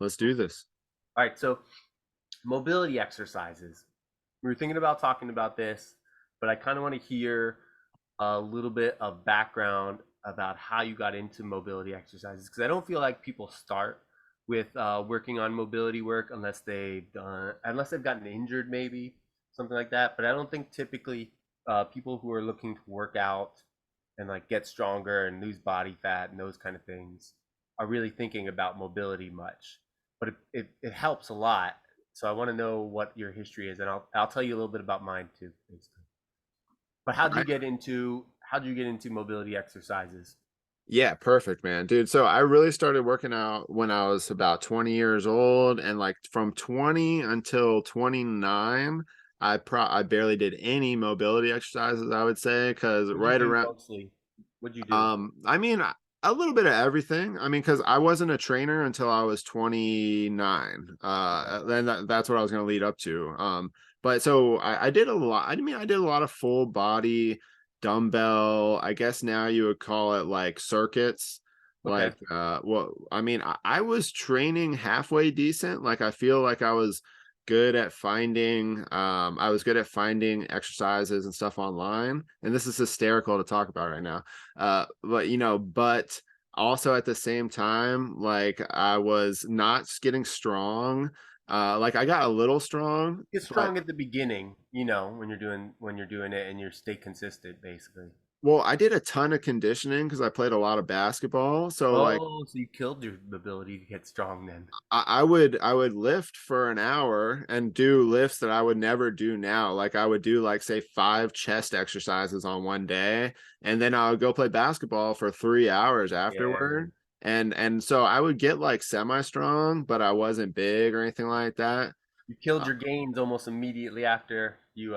Let's do this. All right, so mobility exercises. We were thinking about talking about this, but I kind of want to hear a little bit of background about how you got into mobility exercises because I don't feel like people start with working on mobility work unless they've gotten injured, maybe something like that. But I don't think typically people who are looking to work out and like get stronger and lose body fat and those kind of things are really thinking about mobility much. But it helps a lot. So I want to know what your history is, and I'll tell you a little bit about mine too, basically. But All right. how did you get into mobility exercises? Yeah, perfect, man. Dude, so I really started working out when I was about 20 years old, and like from 20 until 29, I barely did any mobility exercises, I would say, because What'd you right do around mostly? What'd you do? I mean, a little bit of everything. I mean, because I wasn't a trainer until I was 29. Okay. Then that's what I was going to lead up to. But so I did a lot. I mean, I did a lot of full body dumbbell. I guess now you would call it like circuits. Okay. Well, I mean, I was training halfway decent. Like, I feel like I was good at finding I was good at finding exercises and stuff online, and this is hysterical to talk about right now. But but also at the same time, like, I was not getting strong. Like, I got a little strong, Get but strong at the beginning, when you're doing it and you stay consistent, basically. well, I did a ton of conditioning because I played a lot of basketball. So like Oh, so you killed your ability to get strong then. I would lift for an hour and do lifts that I would never do now. Like, I would do, like, say, 5 chest exercises on one day, and then I would go play basketball for 3 hours Yeah. afterward. And so I would get like semi strong, but I wasn't big or anything like that. You killed Uh, your gains almost immediately after you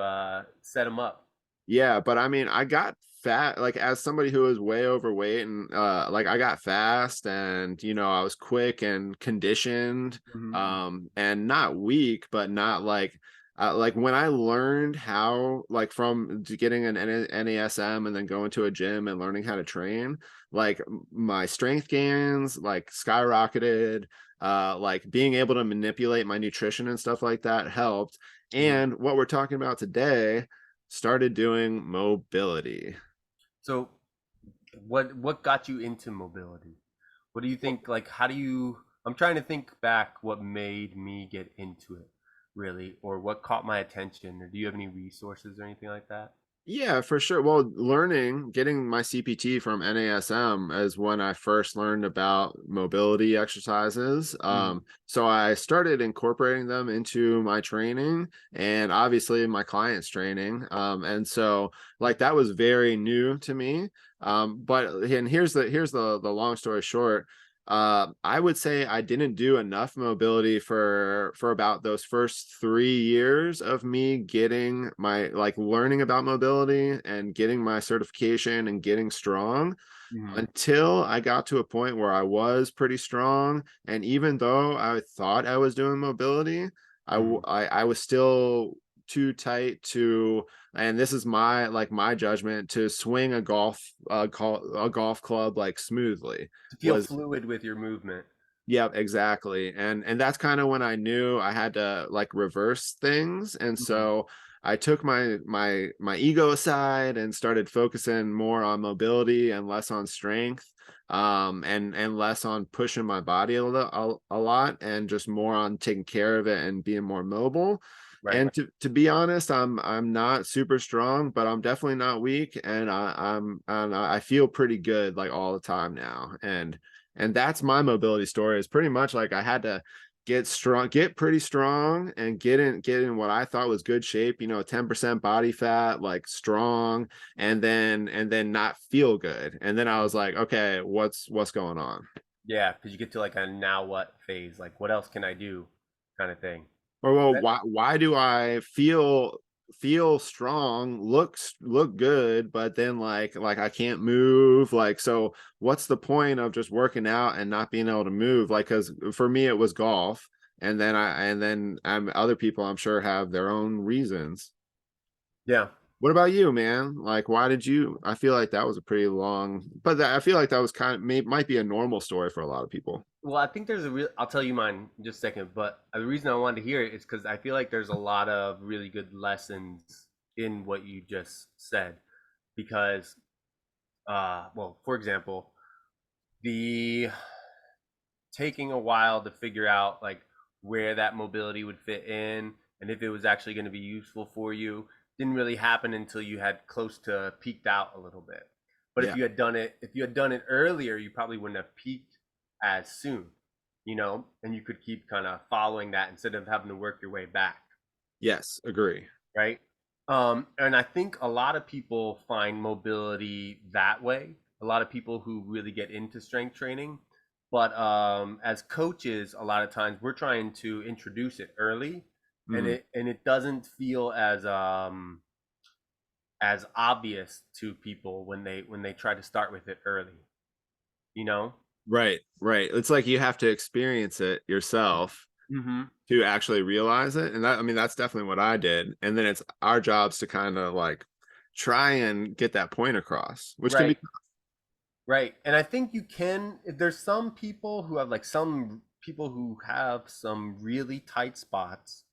set them up. Yeah, but I mean, I got fat, like, as somebody who was way overweight, and like, I got fast, and I was quick and conditioned, Hmm. and not weak, but not like when I learned how, like, from getting an NASM and then going to a gym and learning how to train, like, my strength gains like skyrocketed. Like, being able to manipulate my nutrition and stuff like that helped. Hmm. And what we're talking about today, started doing mobility. So, what got you into mobility? What do you think? Like, how do you? I'm trying to think back. What made me get into it, really, or what caught my attention? Or do you have any resources or anything like that? Yeah, for sure. Well, getting my CPT from NASM is when I first learned about mobility exercises. Hmm. So I started incorporating them into my training, and obviously my clients' training. And so, like, that was very new to me. And here's the long story short. I would say I didn't do enough mobility for about those first 3 years of me getting my, like, learning about mobility and getting my certification and getting strong, Hmm. until I got to a point where I was pretty strong. And even though I thought I was doing mobility, Hmm. I was still too tight to, and this is my judgment, to swing a golf club like smoothly. To feel Was fluid with your movement. Yeah, exactly. And that's kind of when I knew I had to, like, reverse things. And Hmm. so I took my ego aside and started focusing more on mobility and less on strength, and less on pushing my body a lot, and just more on taking care of it and being more mobile. Right. And to be honest, I'm not super strong, but I'm definitely not weak, and I feel pretty good, like, all the time now. And that's my mobility story, is pretty much like I had to get pretty strong, and get in what I thought was good shape, 10% body fat, like, strong, and then not feel good. And then I was like, okay, what's going on? Yeah, because you get to like a now what phase, like what else can I do, kind of thing. Or, well, That, why do I feel strong, look good, but then, like, I can't move? Like, so what's the point of just working out and not being able to move? Like, because for me it was golf, and then other people, I'm sure, have their own reasons. yeah. What about you, man? Like, why did you? I feel like that was a pretty long, but I feel like that was kind of might be a normal story for a lot of people. Well, I think there's a real. I'll tell you mine in just a second. But the reason I wanted to hear it is because I feel like there's a lot of really good lessons in what you just said. Because, well, for example, the taking a while to figure out like where that mobility would fit in and if it was actually going to be useful for you didn't really happen until you had close to peaked out a little bit. But Yeah. if you had done it earlier, you probably wouldn't have peaked as soon, and you could keep kind of following that instead of having to work your way back, Yes. Agree. right? And I think a lot of people find mobility that way. A lot of people who really get into strength training, but as coaches, a lot of times we're trying to introduce it early, and Mhm. it doesn't feel as obvious to people when they try to start with it early. You know. Right. Right. It's like you have to experience it yourself Mm-hmm. to actually realize it. And that, I mean, that's definitely what I did. And then it's our jobs to kind of like try and get that point across, which can be Right. Right. And I think you can, if there's some people who have like some people who have some really tight spots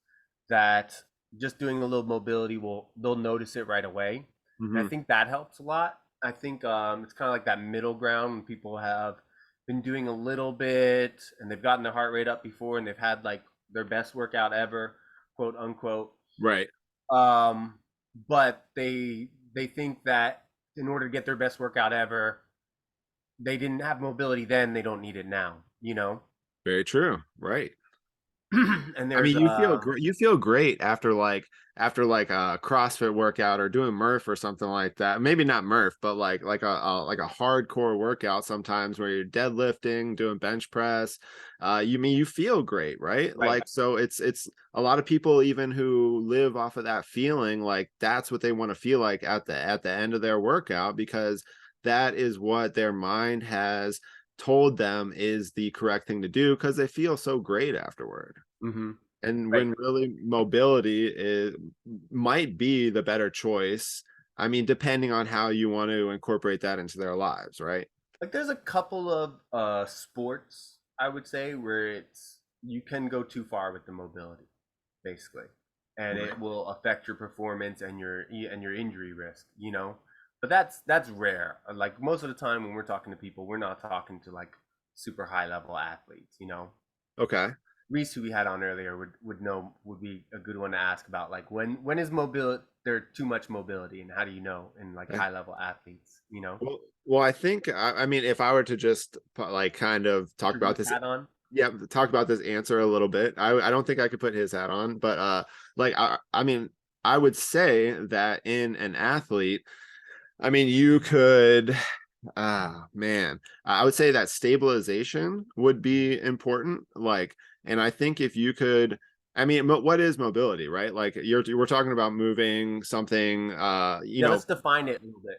that just doing a little mobility they'll notice it right away. And I Mhm. think that helps a lot. I think it's kind of like that middle ground when people have been doing a little bit and they've gotten their heart rate up before and they've had like their best workout ever, quote unquote. Right. Um, but they think that in order to get their best workout ever, they didn't have mobility then, they don't need it now. Very true. Right. And I there's mean, you feel great after like a CrossFit workout or doing Murph or something like that. Maybe not Murph, but like a hardcore workout sometimes where you're deadlifting, doing bench press. You feel great, right? right. Like so it's a lot of people even who live off of that feeling like that's what they want to feel like at the end of their workout because that is what their mind has told them is the correct thing to do because they feel so great afterward. Hmm. And Right. when really mobility is might be the better choice. I mean, depending on how you want to incorporate that into their lives, right? Like there's a couple of sports I would say where it's you can go too far with the mobility, basically, and Right. it will affect your performance and your injury risk. But that's rare. Like most of the time when we're talking to people, we're not talking to like super high level athletes. Okay. Reese, who we had on earlier, would be a good one to ask about like when is mobility there too much mobility and how do you know in like Okay. high level athletes. Well, I think I mean, if I were to just like kind of talk Put about his this, hat on. yeah, talk about this answer a little bit. I don't think I could put his hat on, but like I mean, I would say that in an athlete, I mean, you could ah, man. I would say that stabilization would be important. Like, and I think if you could, I mean, what is mobility, right? Like we're talking about moving something, Yeah, let's define it a little bit.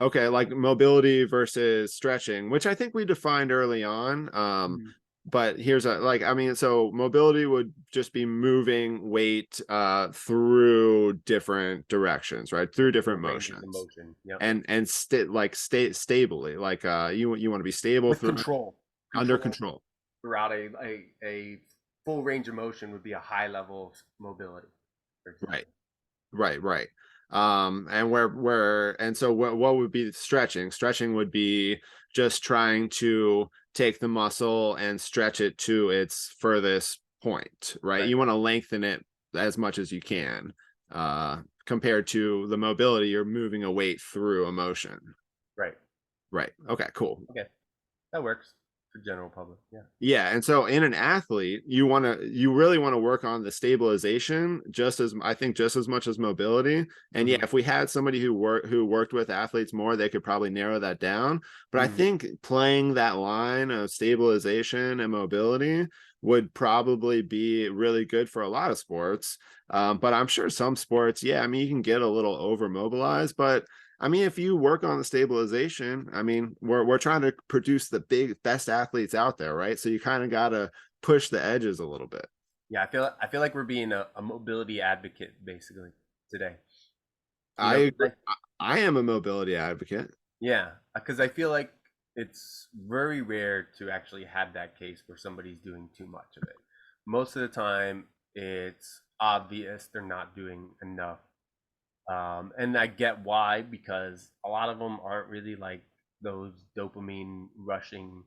okay, like mobility versus stretching, which I think we defined early on. Mhm. But here's a like, I mean, so mobility would just be moving weight through different directions, right? Through different Different ranges of motions motion. Yep. and stay stably like you want to be stable With through control. under Control control. throughout a full range of motion would be a high level of mobility, for Right. example. Right. And and so what would be stretching? Stretching would be just trying to take the muscle and stretch it to its furthest point, right? Right. You want to lengthen it as much as you can. Compared to the mobility, you're moving a weight through a motion. Right. Right. Okay, cool. Okay. That works for general public. Yeah. Yeah, and so in an athlete, you really want to work on the stabilization just as I think just as much as mobility. And yeah, Hmm. if we had somebody who worked with athletes more, they could probably narrow that down. But I Hmm. think playing that line of stabilization and mobility would probably be really good for a lot of sports. But I'm sure some sports, yeah, I mean, you can get a little over mobilized, but I mean, if you work on the stabilization, I mean, we're trying to produce the best athletes out there, right? So you kind of got to push the edges a little bit. Yeah. I feel like we're being a mobility advocate basically today. I agree. Like, I am a mobility advocate. yeah, because I feel like it's very rare to actually have that case where somebody's doing too much of it. Most of the time, it's obvious they're not doing enough. And I get why, because a lot of them aren't really like those dopamine rushing,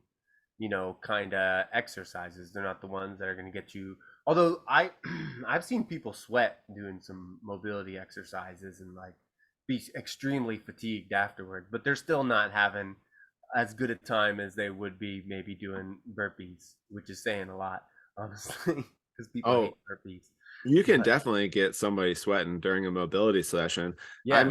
kind of exercises. They're not the ones that are going to get you. Although I've seen people sweat doing some mobility exercises and like be extremely fatigued afterward, but they're still not having as good a time as they would be maybe doing burpees, which is saying a lot, honestly, because people hate Oh, burpees. you can But definitely get somebody sweating during a mobility session. I yeah.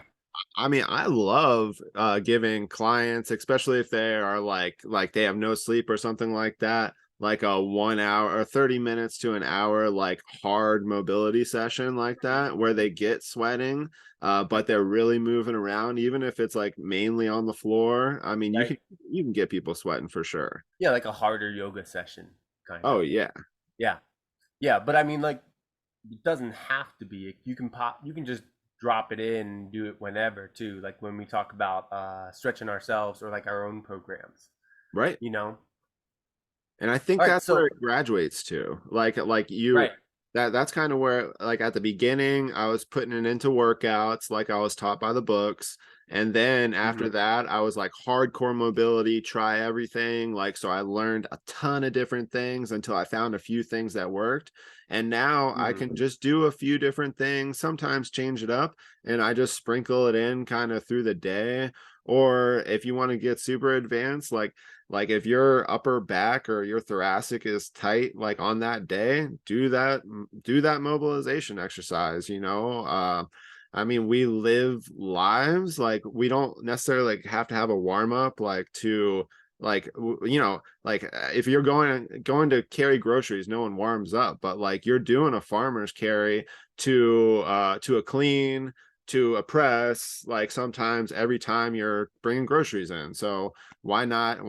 I mean, I love giving clients, especially if they are like they have no sleep or something like that, like a 1 hour or 30 minutes to an hour, like hard mobility session like that, where they get sweating, but they're really moving around, even if it's like mainly on the floor. I mean, Right. you can get people sweating for sure. Yeah, like a harder yoga session, kind of. Oh yeah, Yeah. Yeah, but I mean, like, it doesn't have to be. You can just drop it in and do it whenever too. Like when we talk about stretching ourselves or like our own programs, right. you know? And I think All right, that's where so it graduates to. Like you right. that's kind of where, like, at the beginning I was putting it into workouts like I was taught by the books. And then Hmm. after that, I was like hardcore mobility, try everything. Like, so I learned a ton of different things until I found a few things that worked. And now I Hmm. can just do a few different things, sometimes change it up, and I just sprinkle it in kind of through the day. Or if you want to get super advanced, like if your upper back or your thoracic is tight, like on that day, do that mobilization exercise, I mean, we live lives, like we don't necessarily like have to have a warm up like to if you're going to carry groceries, no one warms up, but like you're doing a farmer's carry to a clean, to a press, like sometimes every time you're bringing groceries in. So why not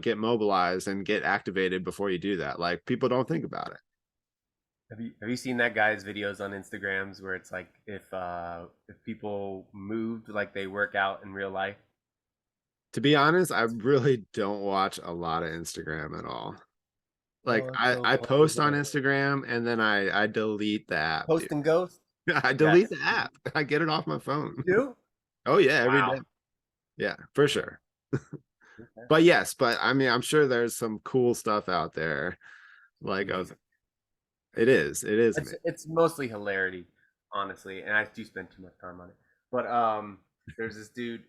get mobilized and get activated before you do that? Like, people don't think about it. Have you seen that guy's videos on Instagrams where it's like if people moved like they work out in real life? To be honest, I really don't watch a lot of Instagram at all. Like, Oh, it's i so i funny, post on man. Instagram and then I delete the app, dude. Post and ghost? I delete Yes. the app. I get it off my phone. You do? Oh yeah, every day. Wow. Yeah, for sure. Okay. But yes, but I mean, I'm sure there's some cool stuff out there. It's Like, amazing. it is It's mostly hilarity, honestly, and I do spend too much time on it. But there's this dude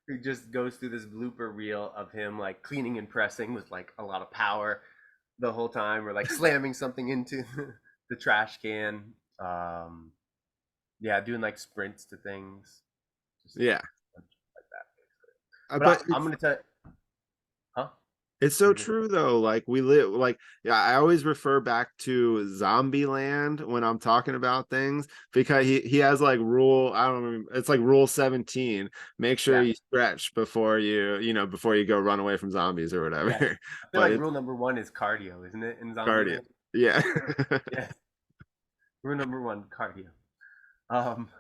who just goes through this blooper reel of him like cleaning and pressing with like a lot of power the whole time, or like slamming something into the trash can. Yeah, doing like sprints to things, just yeah. like that. But But I'm gonna tell, huh? it's What so are you gonna say? true though. Like, we live like, yeah, I always refer back to Zombie Land when I'm talking about things, because he has like rule, I don't remember, it's like rule 17. Make sure Yeah, you stretch before before you go run away from zombies or yeah. whatever. I feel But like it's rule number one is cardio, isn't it, in cardio. Zombieland? Yeah. Yeah, rule number one, cardio. Um,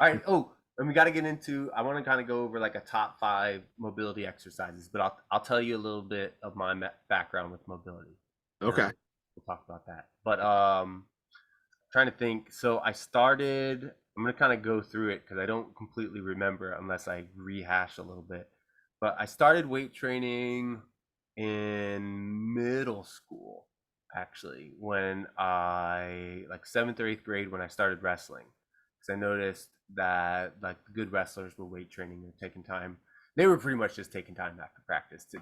all right. Oh, and we got to get into. I want to kind of go over like a top five mobility exercises, but I'll tell you a little bit of my background with mobility, and then Okay. we'll talk about that. But trying to think. So I started. I'm gonna kind of go through it because I don't completely remember unless I rehash a little bit. But I started weight training in middle school, actually, when I like seventh or eighth grade when I started wrestling, because I noticed that like the good wrestlers were weight training and taking time. They were pretty much just taking time after practice to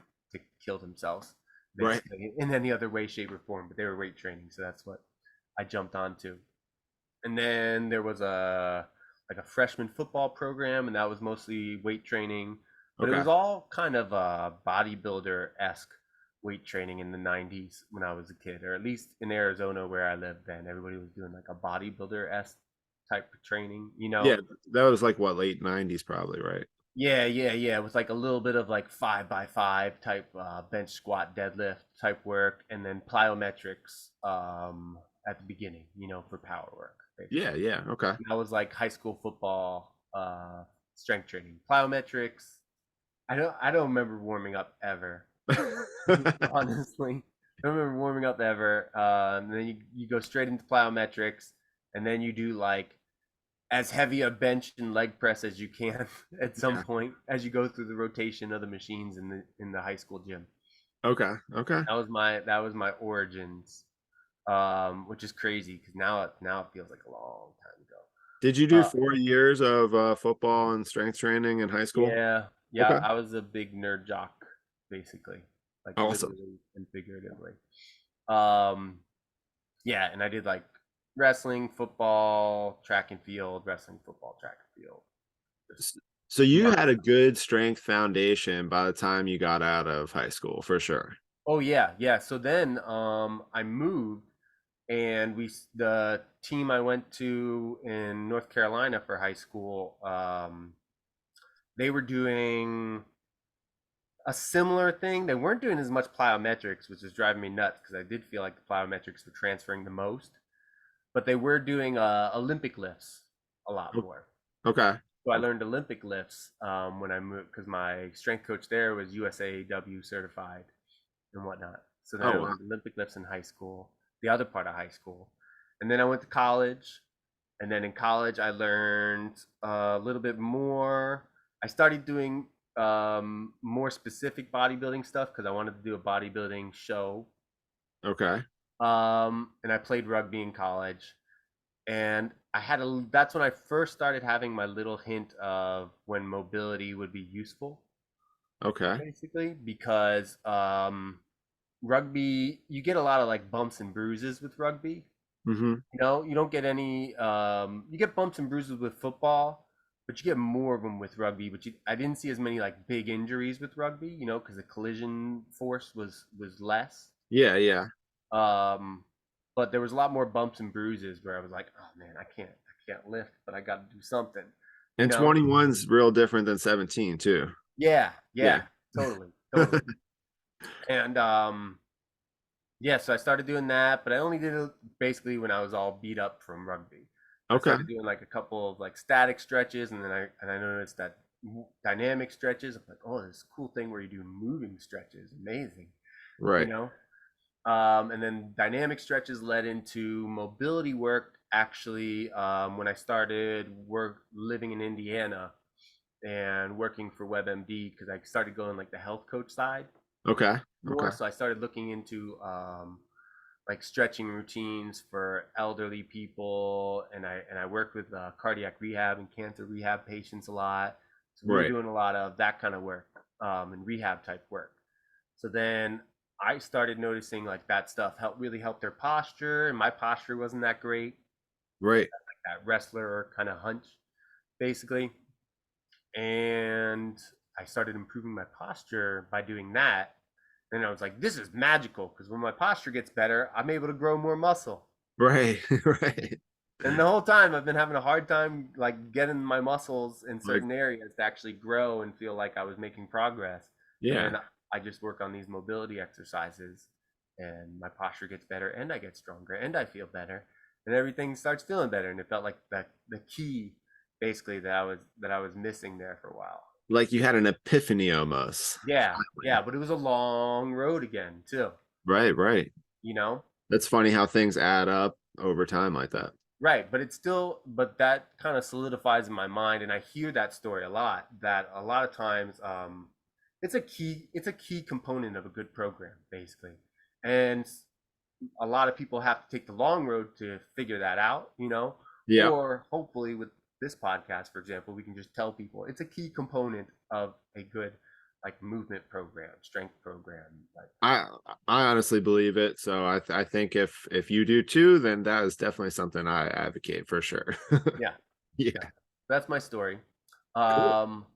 kill themselves, Right. basically, in any other way, shape, or form. But they were weight training, so that's what I jumped onto. And then there was a like a freshman football program, and that was mostly weight training, but it Okay. was all kind of bodybuilder esque weight training in the 90s when I was a kid, or at least in Arizona where I lived then. Everybody was doing like a bodybuilder esque type of training, you Yeah, know? that was like what, late 90s probably, right? Yeah, yeah, yeah. With like a little bit of like 5x5 type bench squat deadlift type work, and then plyometrics at the beginning, for power work. basically. Yeah, yeah. Okay. And that was like high school football, strength training, plyometrics. I don't remember warming up ever. Honestly, I don't remember warming up ever. And then you go straight into plyometrics, and then you do like as heavy a bench and leg press as you can at some Yeah. point as you go through the rotation of the machines in the high school gym. Okay. Okay. That was my origins, which is crazy because now it feels like a long time Did you ago. do 4 years of football and strength training in high school? Yeah, yeah, Okay. I was a big nerd jock, basically, like Awesome. literally and figuratively. Um, yeah, and I did like wrestling, football, track and field, wrestling, football, track and field. Just S- So you non. had a good strength foundation by the time you got out of high school, for sure. Oh yeah, yeah. So then I moved and the team I went to in North Carolina for high school, they were doing a similar thing. They weren't doing as much plyometrics, which was driving me nuts because I did feel like the plyometrics were transferring the most. But they were doing Olympic lifts a lot O- more. Okay. So I Okay. learned Olympic lifts when I moved because my strength coach there was USAW certified and whatnot. So then I Oh wow. learned Olympic lifts in high school, the other part of high school, and then I went to college. And then in college, I learned a little bit more. I started doing more specific bodybuilding stuff because I wanted to do a bodybuilding show. Okay. And I played rugby in college. And that's when I first started having my little hint of when mobility would be useful, Okay. basically, because rugby, you get a lot of like bumps and bruises with rugby. Mm-hmm. You don't get any. You get bumps and bruises with football, but you get more of them with rugby. I didn't see as many like big injuries with rugby. Because the collision force was less. Yeah, yeah. Um, but there was a lot more bumps and bruises where I was like, oh man, I can't lift, but I got to do something. You And know? 21's real different than 17 too. Yeah, Yeah. yeah, totally, totally. And yeah, so I started doing that, but I only did it basically when I was all beat up from rugby. I Okay. started doing like a couple of like static stretches, and then I noticed that dynamic stretches. I'm like, oh, this cool thing where you do moving stretches, amazing, you Right. know. And then dynamic stretches led into mobility work. Actually, when I started work living in Indiana and working for WebMD, because I started going like the health coach side Okay. Okay. more. So I started looking into like stretching routines for elderly people, and I worked with cardiac rehab and cancer rehab patients a lot. So we were Right. doing a lot of that kind of work and rehab type work. So then I started noticing like that stuff really helped their posture, and my posture wasn't that great. Right. Like that wrestler kind of hunch, basically. And I started improving my posture by doing that. And I was like, this is magical because when my posture gets better, I'm able to grow more muscle. Right. Right. And the whole time I've been having a hard time like getting my muscles in Like, certain areas to actually grow and feel like I was making progress. And yeah. then I just work on these mobility exercises and my posture gets better and I get stronger and I feel better and everything starts feeling better. And it felt like the key basically that I was missing there for a while. Like you had an epiphany almost. Yeah, yeah, but it was a long road again too, Right, right. you know? That's funny how things add up over time like that. Right, but that kind of solidifies in my mind, and I hear that story a lot. That a lot of times, it's a key component of a good program, basically, and a lot of people have to take the long road to figure that out, Yeah. or hopefully with this podcast, for example, we can just tell people it's a key component of a good like movement program, strength program, like I I honestly believe it. So I think if you do too, then that is definitely something I advocate for sure. yeah, Yeah. yeah. That's my story. Cool. Um,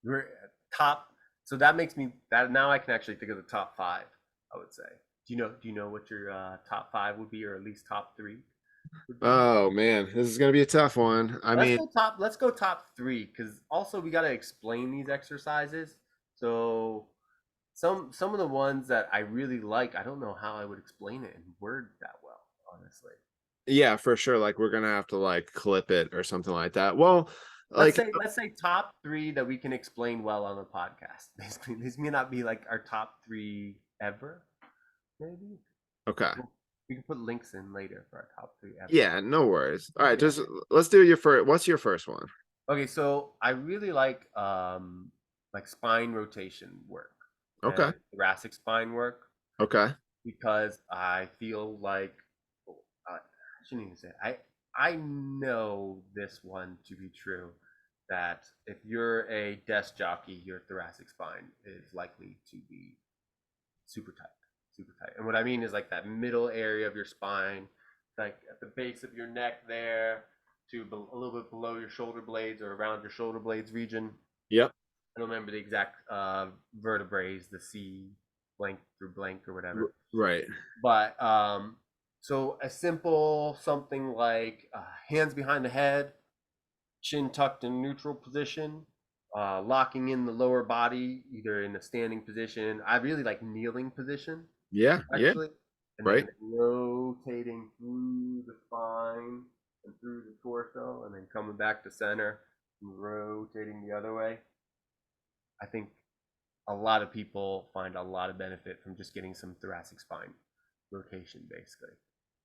we're top. So that makes me that now I can actually think of the top five. I would say. Do you know what your top five would be, or at least top three would be? Oh man, this is gonna be a tough one. I Let's mean, go top. Let's go top three, because also we got to explain these exercises. So some of the ones that I really like, I don't know how I would explain it in words that well, honestly. Yeah, for sure. Like we're gonna have to like clip it or something like that. Well, like Let's say top three that we can explain well on the podcast. Basically, these may not be like our top three ever. Maybe okay. we can put links in later for our top three ever. Yeah, no worries. All right, Yeah. just let's do your first. What's your first one? Okay, so I really like spine rotation work Okay. and thoracic spine work Okay. because I feel like I shouldn't even say it. I know this one to be true that if you're a desk jockey, your thoracic spine is likely to be super tight, super tight. And what I mean is like that middle area of your spine, like at the base of your neck there, to a little bit below your shoulder blades or around your shoulder blades region. Yep. I don't remember the exact vertebrae, the C blank through blank or whatever. Right. But so a simple something like hands behind the head, chin tucked in neutral position, locking in the lower body either in a standing position. I really like kneeling position Yeah. Yeah. actually, and Right. then rotating through the spine and through the torso, and then coming back to center and rotating the other way. I think a lot of people find a lot of benefit from just getting some thoracic spine rotation, basically.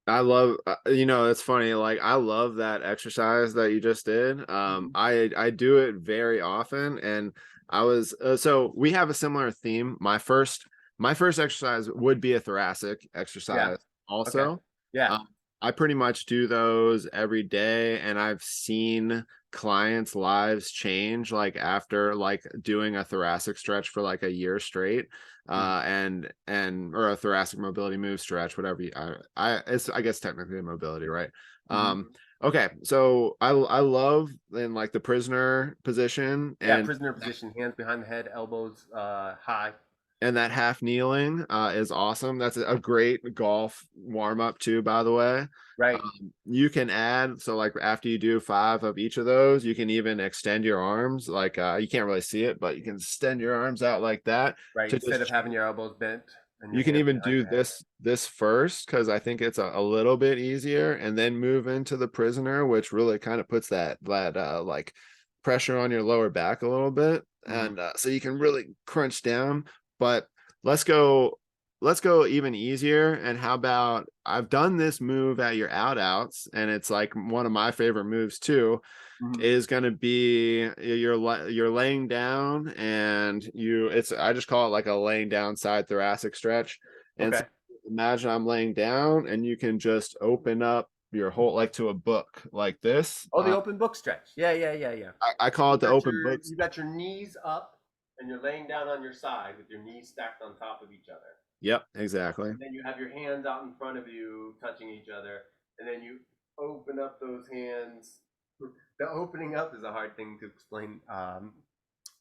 I love it's funny, like I love that exercise that you just did. Mm-hmm. I do it very often, and I was so we have a similar theme. My first exercise would be a thoracic Yeah. exercise Okay. also. Yeah. Um, I pretty much do those every day, and I've seen clients' lives change like after like doing a thoracic stretch for like a year straight, Mm-hmm. and or a thoracic mobility move stretch, whatever it's I guess technically a mobility, right? Mm-hmm. Okay, so I love in like the prisoner position, Yeah. Prisoner position, hands behind the head, elbows high. and that half kneeling is awesome. That's a great golf warm up too, by the way. Right. You can add, so like after you do 5 of each of those, you can even extend your arms. Like you can't really see it, but you can extend your arms out like that Right. to Instead just of having your elbows bent and your you can hands even behind do your head. this first because I think it's a little bit easier, and then move into the prisoner, which really kind of puts that like pressure on your lower back a little bit, Mm-hmm. and so you can really crunch down. But let's go let's go even easier. And how about I've done this move at your outs, and it's like one of my favorite moves too, Mm-hmm. is going to be you're laying down, and it's I just call it like a laying down side thoracic stretch. And so Okay. imagine I'm laying down, and you can just open up your whole like to a book like this. Oh, the open book stretch. Yeah, yeah, yeah, yeah. I call it the open books. You got your knees up and you're laying down on your side with your knees stacked on top of each other. Yep, exactly. And then you have your hands out in front of you touching each other. And then you open up those hands. The opening up is a hard thing to explain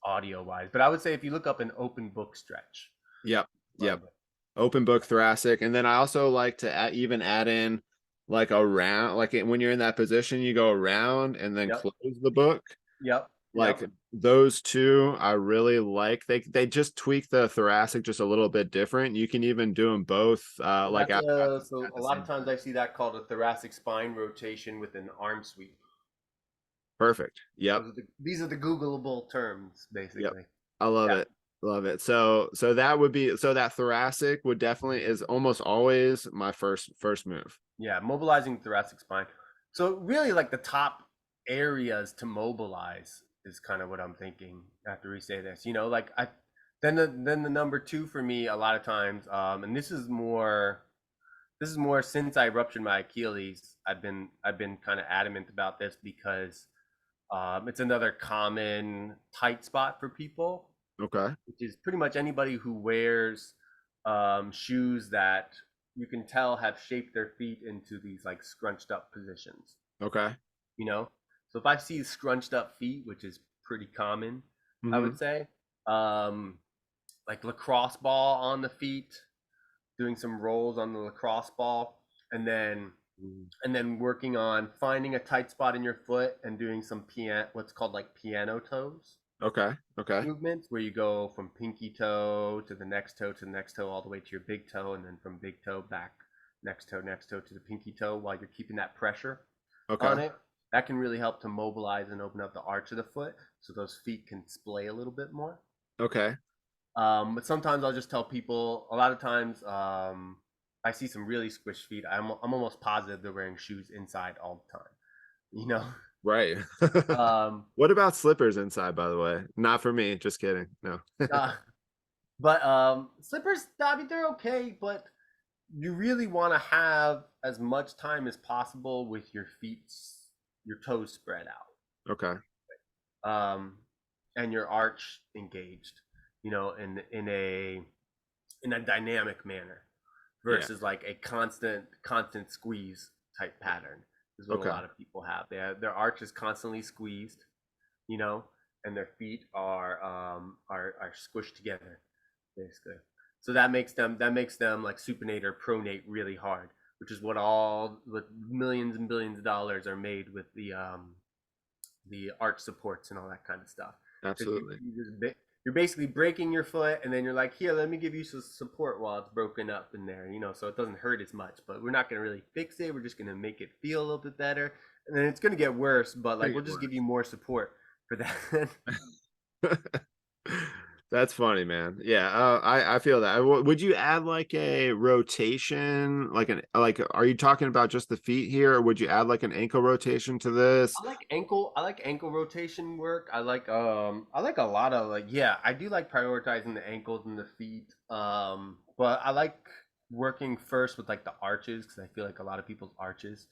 audio wise, but I would say if you look up an open book stretch. Yep, yep. Open book thoracic. And then I also like to even add in like around, like when you're in that position, you go around and then Yep. close the book. Yep. Like Yep. those two I really like. They just tweak the thoracic just a little bit different. You can even do them both like That's at so a the lot same of times time. I see that called a thoracic spine rotation with an arm sweep. Perfect. Yep. These are the Googleable terms, Yep. basically. I love Yeah. it. Love it. So that would be, so that thoracic would definitely is almost always my first move. Yeah, mobilizing thoracic spine. So really like the top areas to mobilize is kind of what I'm thinking after we say this. You know, like I then the number two for me a lot of times, and this is more since I ruptured my Achilles, I've been kind of adamant about this because it's another common tight spot for people, Okay. which is pretty much anybody who wears shoes that you can tell have shaped their feet into these like scrunched up positions. Okay. You know, so if I see scrunched up feet, which is pretty common, I Mm-hmm. would say, um, like lacrosse ball on the feet, doing some rolls on the lacrosse ball, and then working on finding a tight spot in your foot and doing some piano, what's called like piano toes Okay. Okay. movements, where you go from pinky toe to the next toe to the next toe all the way to your big toe, and then from big toe back next toe to the pinky toe while you're keeping that pressure Okay. on it. That can really help to mobilize and open up the arch of the foot so those feet can splay a little bit more. Okay. But sometimes I'll just tell people. A lot of times, I see some really squished feet. I'm almost positive they're wearing shoes inside all the time. You know. Right. Um, What about slippers inside, by the way? Not for me, just kidding. No. uh, but slippers, I mean, they're okay, but you really want to have as much time as possible with your toes spread Okay. out, and your arch engaged. You know, in a dynamic manner Yeah. versus like a constant squeeze type pattern is what a Okay. lot of people have. Their arch is constantly squeezed, you know, and their feet are squished together basically. So that makes them like supinate or pronate really hard, which is what millions and billions of dollars are made with the arch supports and all that kind of stuff. Because Absolutely. you're basically breaking your foot, and then you're like, here, let me give you some support while it's broken up in there, you know, so it doesn't hurt as much. But we're not going to really fix it. We're just going to make it feel a little bit better, and then it's going to get worse. But like, Pretty we'll good just give work. you more support for that. That's funny, man. Yeah, I feel that. Would you add like a rotation, like are you talking about just the feet here, or would you add like an ankle rotation to this? I like ankle rotation work. I like a lot of like yeah, I do like prioritizing the ankles and the feet. But I like working first with like the arches because I feel like a lot of people's arches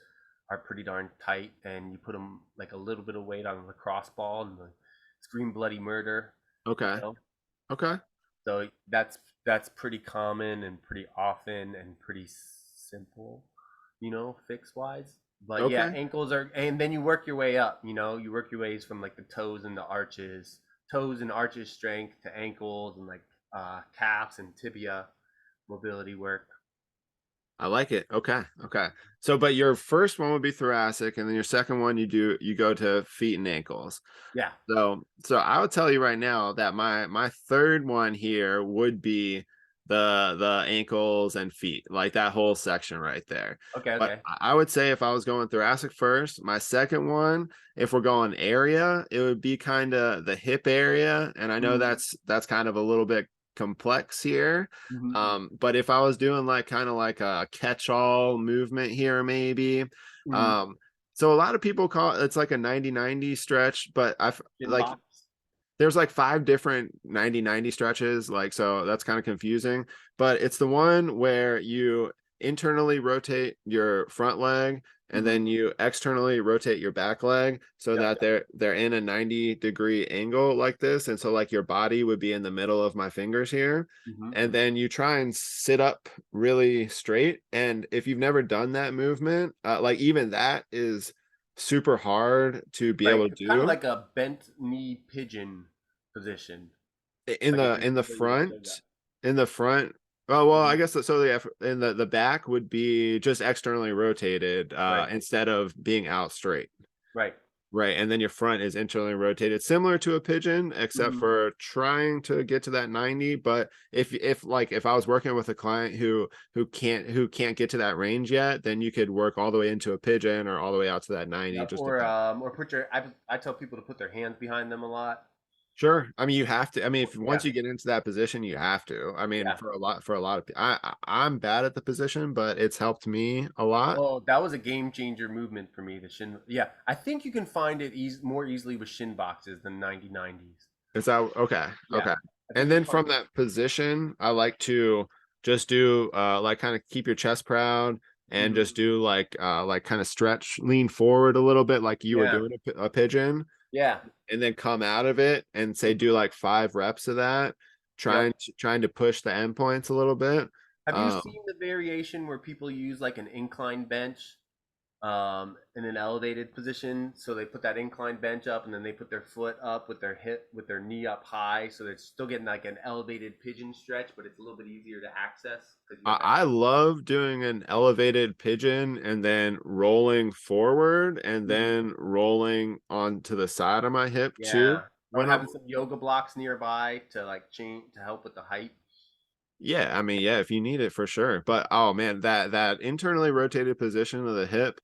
are pretty darn tight, and you put them like a little bit of weight on a lacrosse ball and the scream bloody murder, you Okay. know. Okay. So that's pretty common and pretty often and pretty simple, you know, fix wise. But yeah, Okay. ankles are, and then you work your way up. You know, you work your ways from like the toes and arches strength to ankles and like calves and tibia mobility work. I like it. Okay. Okay. So, but your first one would be thoracic, and then your second one you go to feet and ankles. Yeah. So I would tell you right now that my third one here would be the ankles and feet, like that whole section right there. Okay. But Okay. I would say if I was going thoracic first, my second one, if we're going area, it would be kind of the hip area. And I know Mm-hmm. that's kind of a little bit complex here. Mm-hmm. But if I was doing like kind of like a catch-all movement here, maybe. Mm-hmm. Um, so a lot of people call it's like a 90-90 stretch, but I've Shin like box. there's like 5 different 90-90 stretches, like so that's kind of confusing. But it's the one where you internally rotate your front leg and Mm-hmm. then you externally rotate your back leg so Yep. that they're in a 90-degree angle like this. And so like your body would be in the middle of my fingers here. And Mm-hmm. then you try and sit up really straight. And if you've never done that movement, like even that is super hard to be Right. able to It's kind of do like a bent knee pigeon position. in Like if the you in the remember you said front that. in the front. Oh well, I Mhm. guess so. Yeah, in the back would be just externally rotated Right, instead of being out straight. right. Right, and then your front is internally rotated, similar to a pigeon, except Mhm. for trying to get to that 90. But if I was working with a client who can't get to that range yet, then you could work all the way into a pigeon or all the way out to that 90, Yep. just depending. Or put your. I tell people to put their hands behind them a lot. Sure. I mean, you have to. I mean, if Yeah, once you get into that position, you have to. I mean, yeah. for a lot of people, I'm bad at the position, but it's helped me a lot. Well, that was a game changer movement for me. The shin. Yeah, I think you can find it more easily with shin boxes than 90-90s. Is that okay? Yeah, Okay. I think And you then can find. from that position, I like to just do like kind of keep your chest proud and Mhm. just do like kind of stretch, lean forward a little bit like you were Yeah, doing a pigeon, yeah. and then come out of it and say do like 5 reps of that, Yep. trying to push the endpoints a little bit. Have you Um seen the variation where people use like an incline bench in an elevated position? So they put that incline bench up, and then they put their foot up with their knee up high, so they're still getting like an elevated pigeon stretch, but it's a little bit easier to access because you got that. I love doing an elevated pigeon and then rolling forward and Mhm. then rolling onto the side of my hip too Yeah, or when I'm having some yoga blocks nearby to like change to help with the height. Yeah, I mean, yeah, if you need it for sure. But oh man, that internally rotated position of the hip,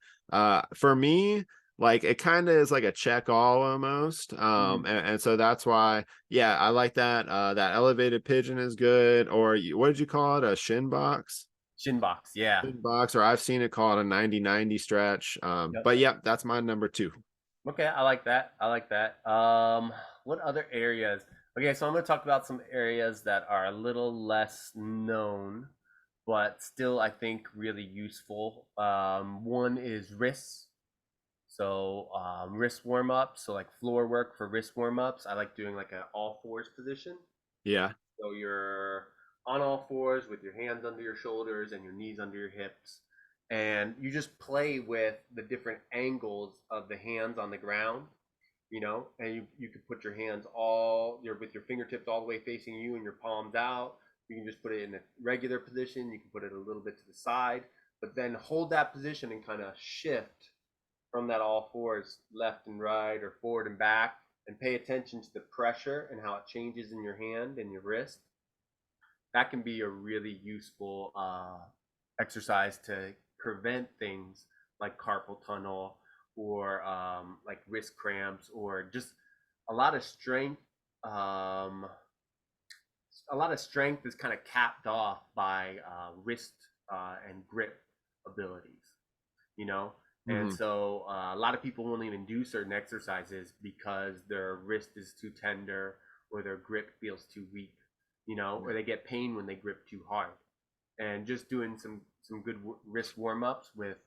for me, like it kind of is like a check all almost. Mhm. And so that's why, yeah, I like that. That elevated pigeon is good. Or what did you call it? A shin box? Shin box, yeah. Shin box, or I've seen it called a 90-90 stretch. Yep. But yeah, that's my number two. Okay, I like that. I like that. What other areas? Okay, so I'm going to talk about some areas that are a little less known, but still I think really useful. One is wrists. So wrist warm ups. So like floor work for wrist warm ups. I like doing like an all fours position. Yeah. So you're on all fours with your hands under your shoulders and your knees under your hips. And you just play with the different angles of the hands on the ground, and you could put your hands with your fingertips all the way facing you and your palms out. You can just put it in a regular position. You can put it a little bit to the side, but then hold that position and kind of shift from that all fours left and right or forward and back, and pay attention to the pressure and how it changes in your hand and your wrist. That can be a really useful exercise to prevent things like carpal tunnel or like wrist cramps or just a lot of strength. Um, a lot of strength is kind of capped off by wrist and grip abilities, you know? And Hmm. so a lot of people won't even do certain exercises because their wrist is too tender or their grip feels too weak, or they get pain when they grip too hard. And just doing some good wrist warm ups with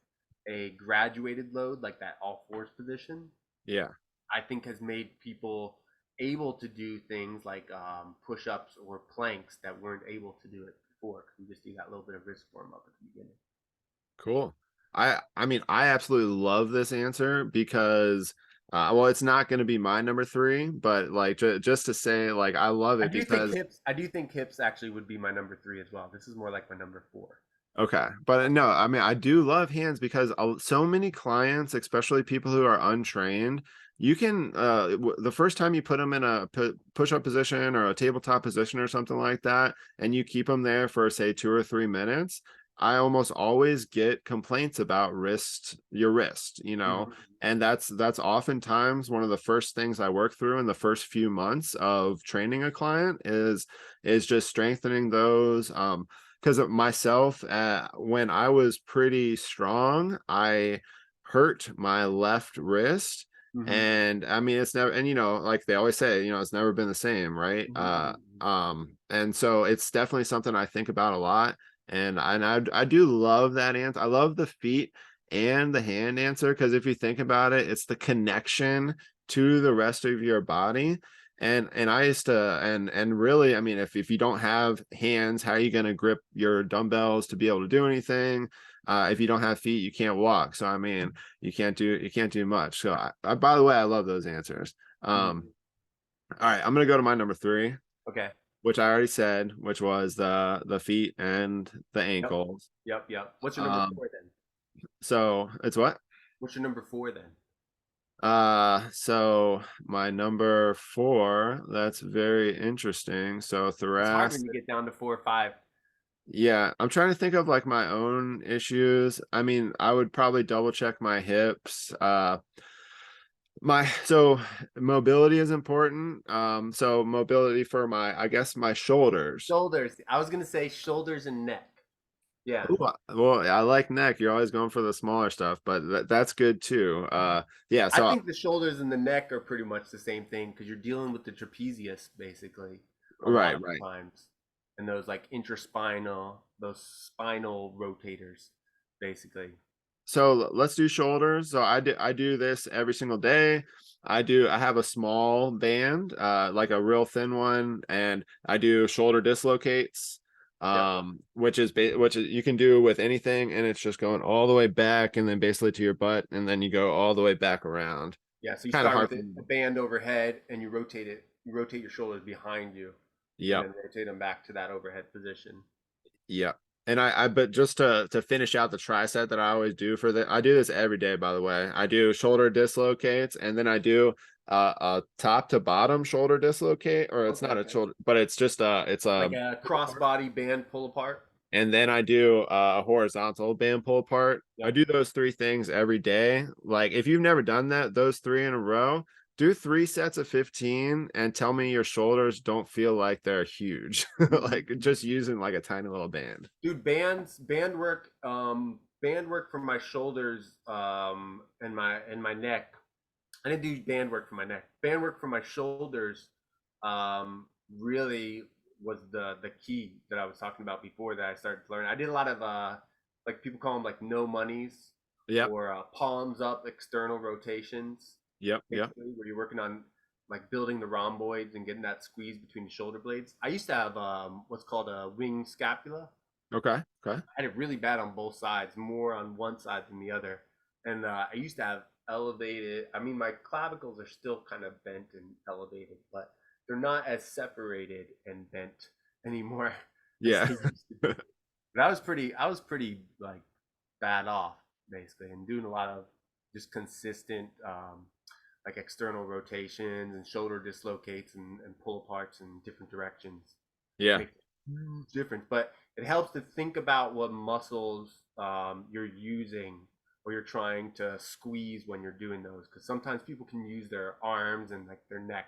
a graduated load like that all fours position, Yeah. I think has made people able to do things like push ups or planks that weren't able to do it before because you just do that little bit of wrist warm up at the beginning. Cool. I mean, I absolutely love this answer because well, it's not going to be my number three, but like just to say like I love I it do think because hips. I do think hips actually would be my number three as well. This is more like my number four. okay. But no, I mean, I do love hands because so many clients, especially people who are untrained, you can the first time you put them in a push-up position or a tabletop position or something like that, and you keep them there for say 2 or 3 minutes, I almost always get complaints about your wrist, Mhm. and that's oftentimes one of the first things I work through in the first few months of training a client is just strengthening those. Because of myself, when I was pretty strong, I hurt my left wrist. Mhm. And I mean, it's never, and like they always say, it's never been the same, right? Mhm. And so it's definitely something I think about a lot. And I do love that answer. I love the feet and the hand answer because if you think about it, it's the connection to the rest of your body. And I used to and really, I mean, if you don't have hands, how are you going to grip your dumbbells to be able to do anything? If you don't have feet, you can't walk. So I mean, you can't do much. So by the way, I love those answers. Mhm. All right, I'm gonna go to my number three, Okay. which I already said, which was the feet and the Yep. ankles. Yep. Yep. What's your number Um, four then? so it's what? What's your number four then? So my number four, that's very interesting. So It's hard when thoracic. you get down to 4 or 5. Yeah, I'm trying to think of like my own issues. I mean, I would probably double check my hips. My so mobility is important. So mobility for I guess my shoulders. Shoulders. I was gonna say shoulders and neck. Yeah. Ooh, well, I like neck. You're always going for the smaller stuff, but that's good too. Yeah, I so think the shoulders and the neck are pretty much the same thing because you're dealing with the trapezius basically a lot right, of the right. times, and those like those spinal rotators, basically. So let's do shoulders. So I do this every single day. I have a small band, like a real thin one, and I do shoulder dislocates, Yep. which is you can do with anything, and it's just going all the way back and then basically to your butt, and then you go all the way back around. Yeah. So you Kind of start hard with for me. a band overhead, and you rotate it. You rotate your shoulders behind you, and Yep, then rotate them back to that overhead position. yep. And but just to finish out the tricep that I always do I do this every day, by the way. I do shoulder dislocates, and then I do a top to bottom shoulder dislocate, or it's not Okay. a shoulder, but it's just it's a Like a pull apart. crossbody band pull apart. And then I do a horizontal band pull apart. I Yep. do those three things every day. Like if you've never done that, those three in a row, do 3 sets of 15 and tell me your shoulders don't feel like they're huge. Like just using like a tiny little band. Dude, band work for my shoulders, and my neck. I didn't do band work for my neck. Band work for my shoulders, really was the key that I was talking about before that I started to learn. I did a lot of like people call them like no monies Yep. or palms up external rotations, Yep. Yep. basically where you're working on like building the rhomboids and getting that squeeze between the shoulder blades. I used to have what's called a wing scapula. Okay. Okay. I had it really bad on both sides, more on one side than the other. And I used to have elevated, I mean, my clavicles are still kind of bent and elevated, but they're not as separated and bent anymore as Yeah. they used to be. But I was pretty like bad off basically, and doing a lot of just consistent like external rotations and shoulder dislocates and pull aparts in different directions. Yeah. Makes a huge difference. But it helps to think about what muscles you're using or you're trying to squeeze when you're doing those. Because sometimes people can use their arms and like their neck,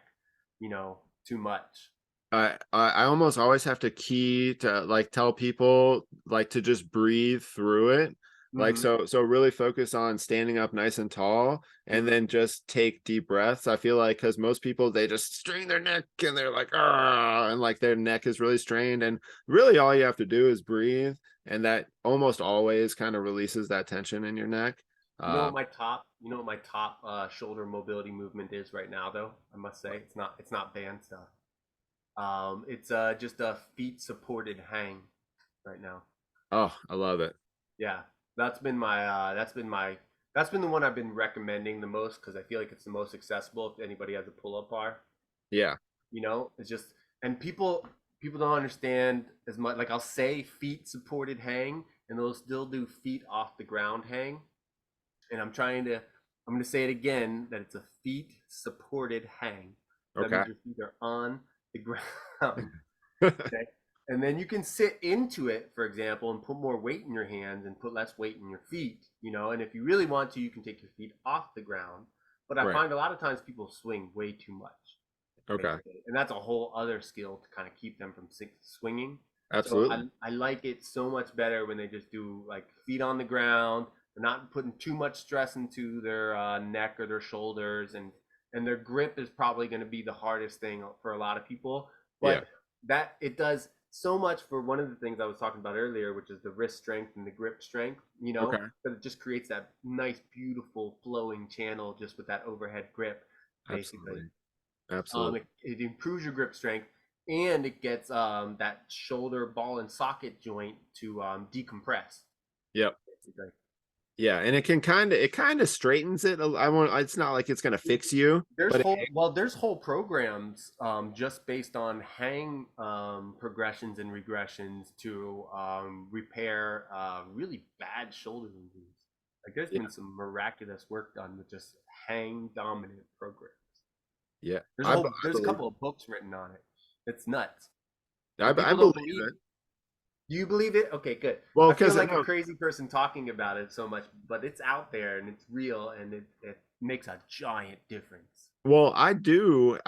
too much. I almost always have to key to like tell people like to just breathe through it. Like Mm-hmm. so really focus on standing up nice and tall and Mm-hmm. then just take deep breaths. I feel like because most people they just strain their neck and they're like, ah, and like their neck is really strained. And really all you have to do is breathe, and that almost always kind of releases that tension in your neck. Uh You know what my top shoulder mobility movement is right now, though. I must say it's not band stuff. It's just a feet supported hang right now. oh, I love it. Yeah, that's been the one I've been recommending the most because I feel like it's the most accessible if anybody has a pull up bar. Yeah. It's just and people don't understand as much. Like I'll say feet supported hang, and they'll still do feet off the ground hang. And I'm going to say it again that it's a feet supported hang. That Okay. means your feet are on the ground. Okay. And then you can sit into it, for example, and put more weight in your hands and put less weight in your feet. And if you really want to, you can take your feet off the ground. But I Right. find a lot of times people swing way too much, Okay. basically. And that's a whole other skill to kind of keep them from swinging. So Absolutely. I like it so much better when they just do like feet on the ground. They're not putting too much stress into their neck or their shoulders, and their grip is probably going to be the hardest thing for a lot of people. Yeah. But that it does so much for one of the things I was talking about earlier, which is the wrist strength and the grip strength. Okay. But it just creates that nice, beautiful flowing channel just with that overhead grip, basically. Absolutely. Absolutely. It improves your grip strength and it gets that shoulder ball and socket joint to decompress. Yep. Basically. Yeah, and it kind of straightens it. I want. It's not like it's gonna fix you, but There's whole programs just based on hang progressions and regressions to repair really bad shoulder injuries. Like there's yeah, been some miraculous work done with just hang dominant programs. yeah. I There's a believe couple of books written on it. It's nuts. And I people don't believe believe it. it. Do you believe it? Okay, good. Well, I feel because like a crazy person talking about it so much, but it's out there and it's real and it makes a giant difference. well, I do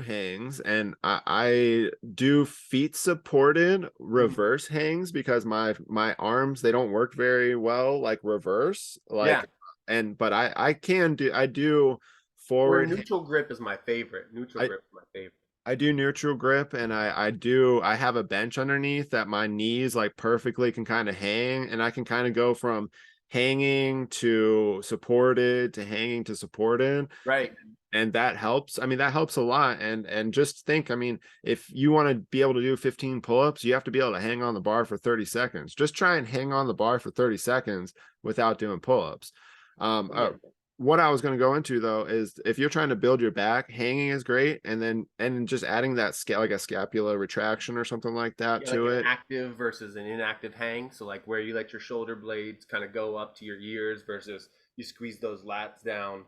hangs, and I do feet supported Mhm. reverse hangs because my arms they don't work very well like reverse Yeah. like, and but I do Or forward. neutral grip is my favorite. Neutral I grip is my favorite. I do neutral grip, and I have a bench underneath that my knees like perfectly can kind of hang, and I can kind of go from hanging to supported to hanging to supported, Right. and that helps. I mean, that helps a lot. And just think, I mean, if you want to be able to do 15 pull-ups, you have to be able to hang on the bar for 30 seconds. Just try and hang on the bar for 30 seconds without doing pull-ups. Oh, Uh, yeah. what I was going to go into though is if you're trying to build your back, hanging is great, and then just adding that like a scapula retraction or something like that Yeah, like to an it. active versus an inactive hang. So like where you let your shoulder blades kind of go up to your ears versus you squeeze those lats down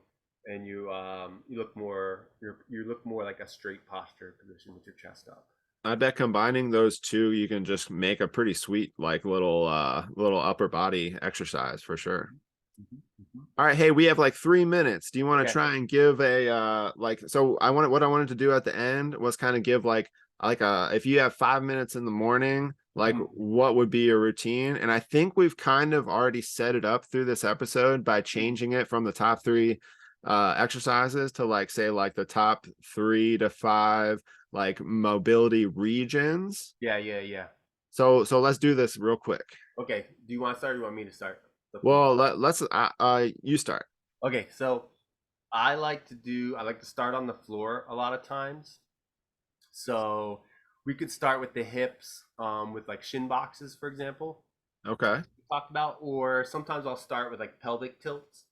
and you look more you look more like a straight posture position with your chest up. I bet combining those two, you can just make a pretty sweet like little upper body exercise for sure. Mhm, mhm. All right, hey, we have like 3 minutes. Do you want to Okay. try and give a like so what I wanted to do at the end was kind of give like a if you have 5 minutes in the morning, like Mhm. what would be your routine? And I think we've kind of already set it up through this episode by Mhm. changing it from the top three exercises to like say like the top 3 to 5 like mobility regions. Yeah, yeah, yeah. So let's do this real quick. Okay. Do you want to start or you want me to start? It's up to you. Well, let's you start. Okay, so I like to start on the floor a lot of times. So we could start with the hips, with like shin boxes, for example, Okay. we talked about, or sometimes I'll start with like pelvic tilts.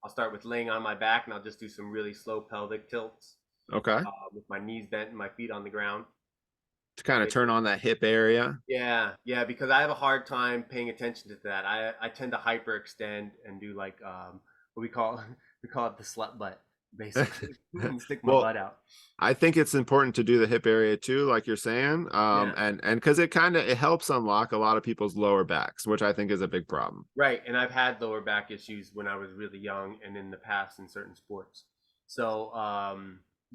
I'll start with laying on my back and I'll just do some really slow pelvic tilts, Okay. with my knees bent and my feet on the ground. To kind of turn on that hip area. Yeah, yeah, because I have a hard time paying attention to that. I tend to hyperextend and do like what we call we call it the slut butt, basically, and stick my Well, butt out. I think it's important to do the hip area too, like you're saying. Yeah, And because it helps unlock a lot of people's lower backs, which I think is a big problem. right. And I've had lower back issues when I was really young and in the past in certain sports. So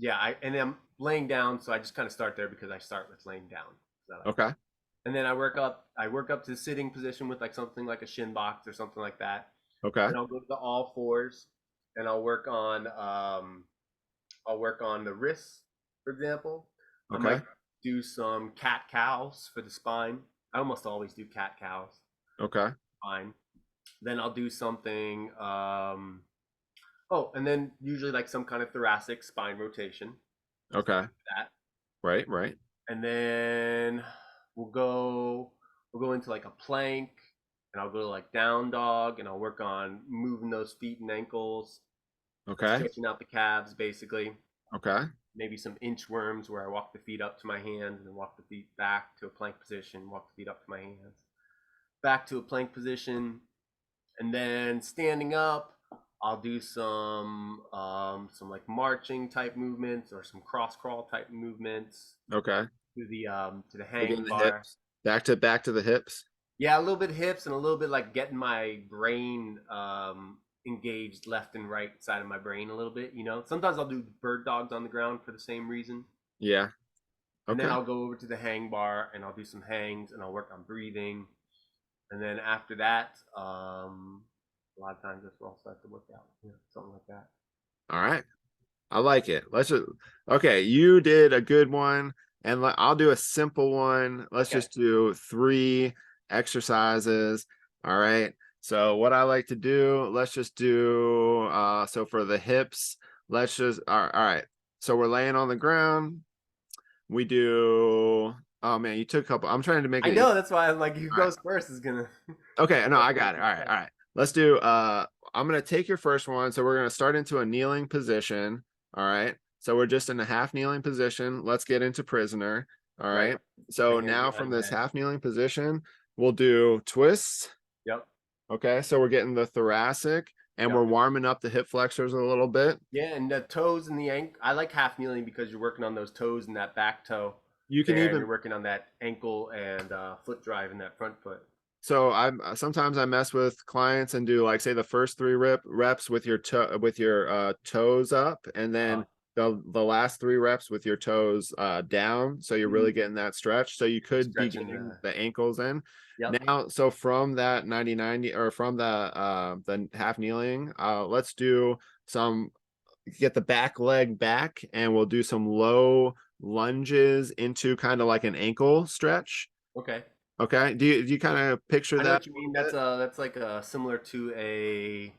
yeah, I and I'm laying down, so I just kind of start there because I start with laying down. So I like that. Okay. And then I work up to the sitting position with like something like a shin box or something like that. Okay. Then I'll go to the all fours and I'll work on the wrists, for example. I Okay. might do some cat cows for the spine. I almost always do cat cows Okay. spine. Then I'll do something oh, and then usually like some kind of thoracic spine rotation. Okay. That. Right. Right. And then we'll go we'll go into like a plank and I'll go to like down dog and I'll work on moving those feet and ankles, Okay. stretching out the calves basically. Okay. Maybe some inchworms where I walk the feet up to my hands and then walk the feet back to a plank position, walk the feet up to my hands, back to a plank position, and then standing up, I'll do some like marching type movements or some cross crawl type movements Okay. to the hang Again, the bar. hips. Back to the hips. Yeah, a little bit hips and a little bit like getting my brain engaged left and right side of my brain a little bit. You know, sometimes I'll do bird dogs on the ground for the same reason. Yeah. And then Okay. I'll go over to the hang bar and I'll do some hangs and I'll work on breathing. And then after that, a lot of times that's where I'll start to work out, something like that. All right. I like it. Let's just okay. You did a good one, and I'll do a simple one. Let's Okay. just do 3 exercises. All right. So what I like to do, let's just do so for the hips, let's just all right. So we're laying on the ground. We do oh man, you took a couple. I'm trying to make I it know that's why I'm like, who all right. goes first is gonna. Okay, no, I got it. All right, all right. Let's do I'm gonna take your first one. So we're gonna start into a kneeling position. All right. So we're just in a half kneeling position. Let's get into prisoner. All Right. right. My So hands now from behind my this head. half kneeling position, we'll do twists. Yep. Okay. So we're getting the thoracic and we're Yep. warming up the hip flexors a little bit. Yeah, and the toes and the ankle. I like half kneeling because you're working on those toes and that back toe You can there, and even you're working on that ankle and foot drive in that front foot. so I'm sometimes I mess with clients and do like say the first 3 reps with your toes up and Uh, then the last 3 reps with your toes down, so you're really mhm. getting that stretch, so you could be Stretching getting the. the ankles in. Yep. Now so from that 90-90 or from the half kneeling, let's do some get the back leg back and we'll do some low lunges into kind of like an ankle stretch. Okay. Okay. Do you kind of picture I know that what a you little mean. bit? That's like similar to a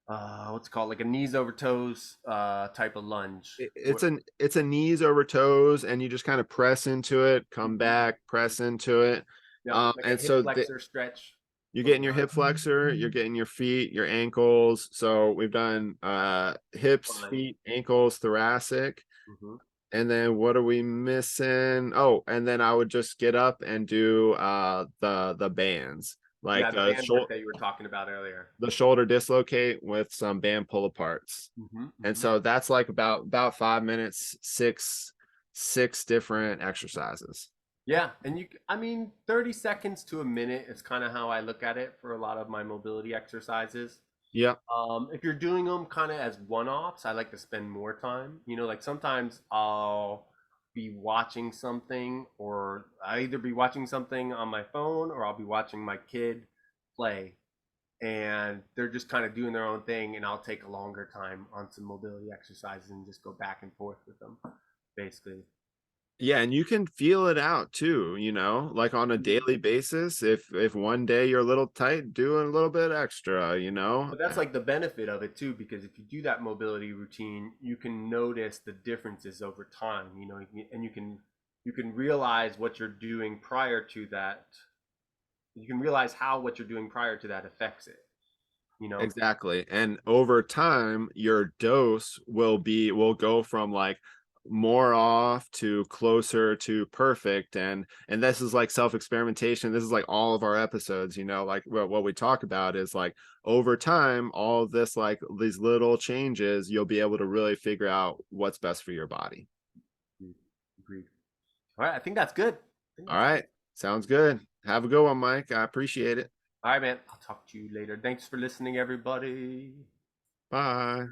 what's it called, like a knees over toes type of lunge. It's a knees over toes, and you just kind of press into it, come Mhm. back, press into it. Yep, like a And hip so flexor stretch. you're getting your hip flexor, you're getting your feet, your ankles. So we've done hips, Fine. feet, ankles, thoracic. Hmm. And then what are we missing? Oh, and then I would just get up and do the bands, Yeah, like the band work that you were talking about earlier. the shoulder dislocate with some band pull aparts. Hmm. And Hmm. so that's like about 5 minutes, six different exercises. Yeah, and I mean, 30 seconds to a minute is kind of how I look at it for a lot of my mobility exercises. Yep. If you're doing them kind of as one-offs, I like to spend more time. You know, like sometimes I'll be watching something, or I either be watching something on my phone or I'll be watching my kid play, and they're just kind of doing their own thing, and I'll take a longer time on some mobility exercises and just go back and forth with them, basically. Yeah, and you can feel it out too, like on a daily basis. If one day you're a little tight, do a little bit extra. But that's like the benefit of it too, because if you do that mobility routine, you can notice the differences over time, and you can realize what you're doing prior to that. You can realize how what you're doing prior to that affects it, you know? Exactly. And over time, your dose will go from like more off to closer to perfect. And this is like self-experimentation. This is like all of our episodes, like what we talk about is like over time, all of this, like these little changes, you'll be able to really figure out what's best for your body. Agreed. All right, I think that's good. I think All that's good. right. Sounds good. Have a good one, Mike. I appreciate it. All right, man. I'll talk to you later. Thanks for listening, everybody. Bye.